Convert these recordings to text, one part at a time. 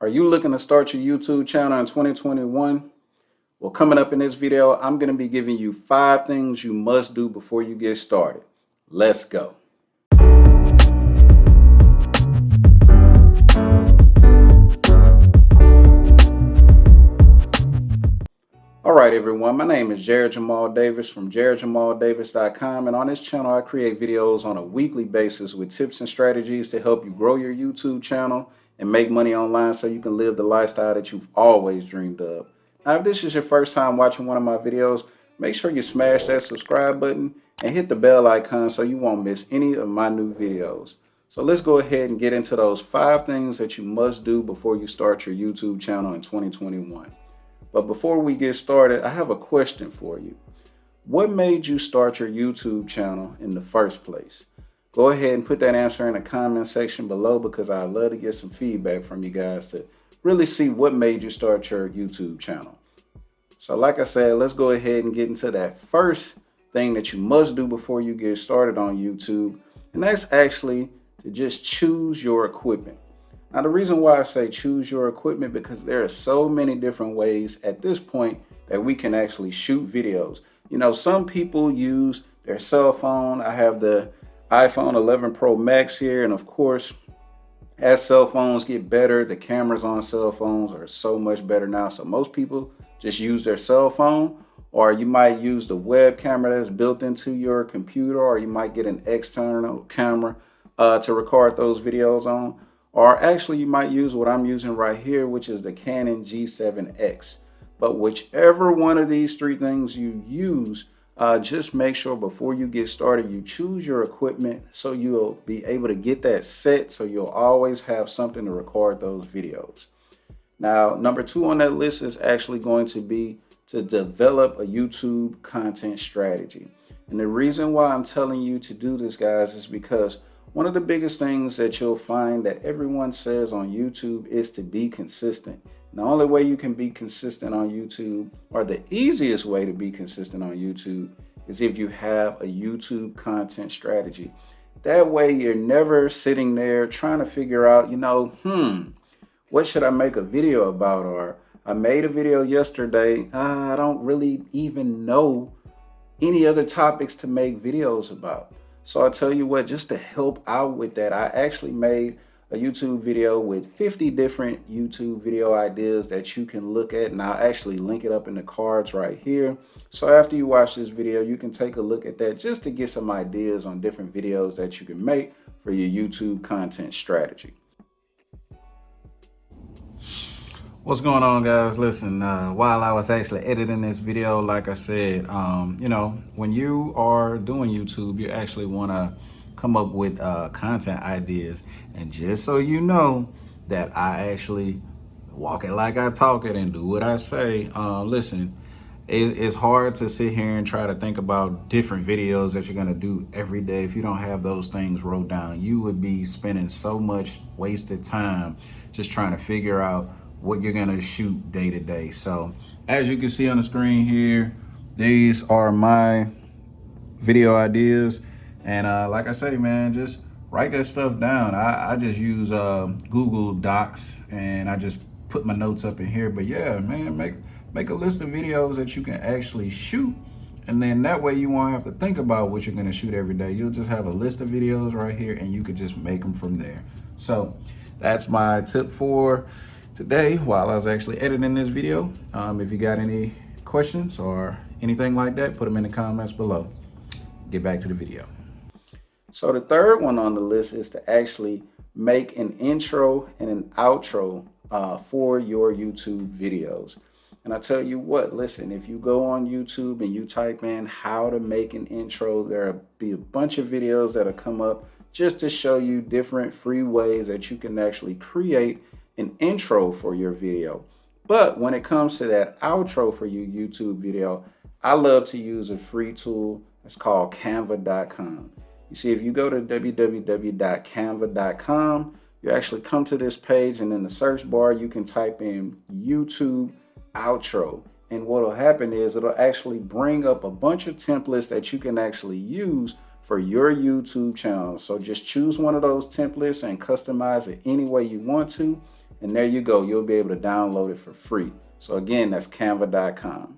Are you looking to start your YouTube channel in 2021? Well, coming up in this video, I'm going to be giving you 5 things you must do before you get started. Let's go. All right, everyone. My name is Jarrett-Jamal Davis from Jarrett-JamalDavis.com, and on this channel, I create videos on a weekly basis with tips and strategies to help you grow your YouTube channel and make money online so you can live the lifestyle that you've always dreamed of. Now, if this is your first time watching one of my videos, make sure you smash that subscribe button and hit the bell icon so you won't miss any of my new videos. So let's go ahead and get into those 5 things that you must do before you start your YouTube channel in 2021. But before we get started, I have a question for you. What made you start your YouTube channel in the first place? Go ahead and put that answer in the comment section below because I'd love to get some feedback from you guys to really see what made you start your YouTube channel. So like I said, let's go ahead and get into that first thing that you must do before you get started on YouTube. And that's actually to just choose your equipment. Now, the reason why I say choose your equipment because there are so many different ways at this point that we can actually shoot videos. You know, some people use their cell phone. I have the iPhone 11 Pro Max here. And of course, as cell phones get better, the cameras on cell phones are so much better now. So most people just use their cell phone, or you might use the web camera that's built into your computer, or you might get an external camera to record those videos on. Or actually, you might use what I'm using right here, which is the Canon G7X. But whichever one of these 3 things you use, just make sure before you get started, you choose your equipment so you'll be able to get that set so you'll always have something to record those videos. Now, number 2 on that list is actually going to be to develop a YouTube content strategy. And the reason why I'm telling you to do this, guys, is because one of the biggest things that you'll find that everyone says on YouTube is to be consistent. And the only way you can be consistent on YouTube, or the easiest way to be consistent on YouTube, is if you have a YouTube content strategy. That way you're never sitting there trying to figure out, what should I make a video about? Or I made a video yesterday. I don't really even know any other topics to make videos about. So I'll tell you what, just to help out with that, I actually made a YouTube video with 50 different YouTube video ideas that you can look at, and I'll actually link it up in the cards right here. So after you watch this video, you can take a look at that just to get some ideas on different videos that you can make for your YouTube content strategy. What's going on, guys? Listen, while I was actually editing this video, like I said, when you are doing YouTube, you actually want to come up with content ideas. And just so you know that I actually walk it like I talk it and do what I say, listen, it's hard to sit here and try to think about different videos that you're going to do every day. If you don't have those things wrote down, you would be spending so much wasted time just trying to figure out what you're gonna shoot day to day. So as you can see on the screen here, these are my video ideas. And like I say, man, just write that stuff down. I just use Google Docs and I just put my notes up in here. But yeah, man, make a list of videos that you can actually shoot. And then that way you won't have to think about what you're gonna shoot every day. You'll just have a list of videos right here and you could just make them from there. So that's my tip for today while I was actually editing this video. If you got any questions or anything like that, put them in the comments below. Get back to the video. So the third one on the list is to actually make an intro and an outro for your YouTube videos. And I tell you what, listen, if you go on YouTube and you type in how to make an intro, there'll be a bunch of videos that'll come up just to show you different free ways that you can actually create an intro for your video. But when it comes to that outro for your YouTube video, I love to use a free tool. It's called canva.com. You see, if you go to www.canva.com, you actually come to this page, and in the search bar, you can type in YouTube outro. And what will happen is it'll actually bring up a bunch of templates that you can actually use for your YouTube channel. So just choose one of those templates and customize it any way you want to. And there you go. You'll be able to download it for free. So again, that's canva.com.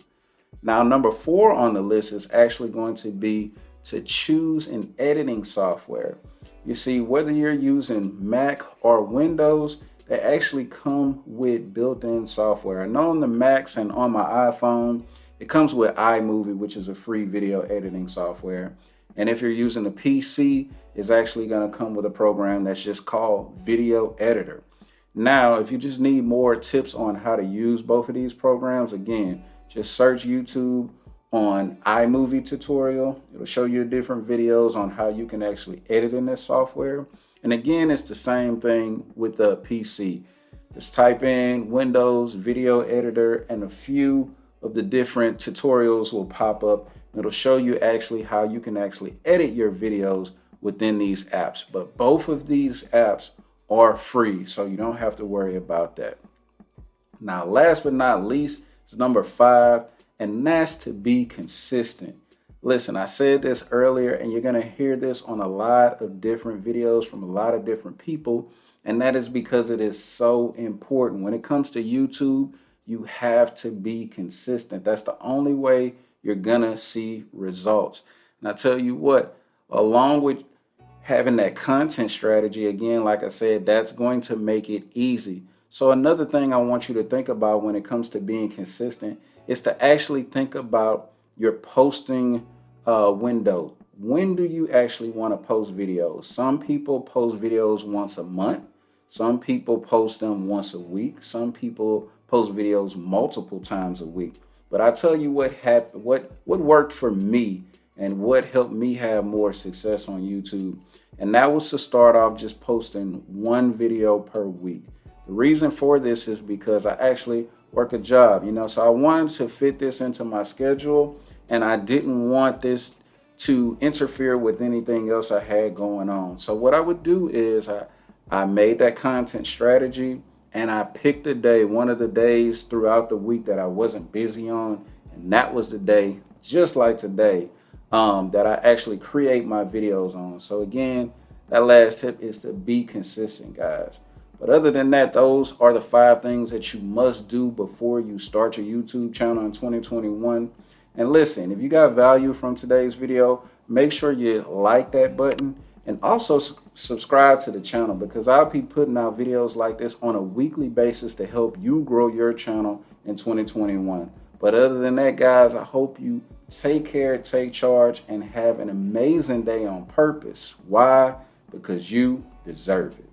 Now, number 4 on the list is actually going to be to choose an editing software. You see, whether you're using Mac or Windows, they actually come with built-in software. I know on the Macs and on my iPhone, it comes with iMovie, which is a free video editing software. And if you're using a PC, it's actually going to come with a program that's just called Video Editor. Now, if you just need more tips on how to use both of these programs, again, just search YouTube on iMovie tutorial. It'll show you different videos on how you can actually edit in this software. And again, it's the same thing with the PC. Just type in Windows Video Editor and a few of the different tutorials will pop up. It'll show you actually how you can actually edit your videos within these apps. But both of these apps are free, so you don't have to worry about that. Now, last but not least, is number 5, and that's to be consistent. Listen, I said this earlier, and you're going to hear this on a lot of different videos from a lot of different people, and that is because it is so important. When it comes to YouTube, you have to be consistent. That's the only way you're going to see results. And I tell you what, along with having that content strategy, again, like I said, that's going to make it easy. So another thing I want you to think about when it comes to being consistent is to actually think about your posting window. When do you actually want to post videos? Some people post videos once a month. Some people post them once a week. Some people post videos multiple times a week. But I tell you what happened, what worked for me and what helped me have more success on YouTube. And that was to start off just posting one video per week. The reason for this is because I actually work a job, so I wanted to fit this into my schedule, and I didn't want this to interfere with anything else I had going on. So what I would do is I made that content strategy, and I picked a day, one of the days throughout the week that I wasn't busy on, and that was the day, just like today, that I actually create my videos on. So again, that last tip is to be consistent, guys. But other than that, those are the 5 things that you must do before you start your YouTube channel in 2021. And listen, if you got value from today's video, make sure you like that button and also subscribe to the channel, because I'll be putting out videos like this on a weekly basis to help you grow your channel in 2021. But other than that, guys, I hope you take care, take charge, and have an amazing day on purpose. Why? Because you deserve it.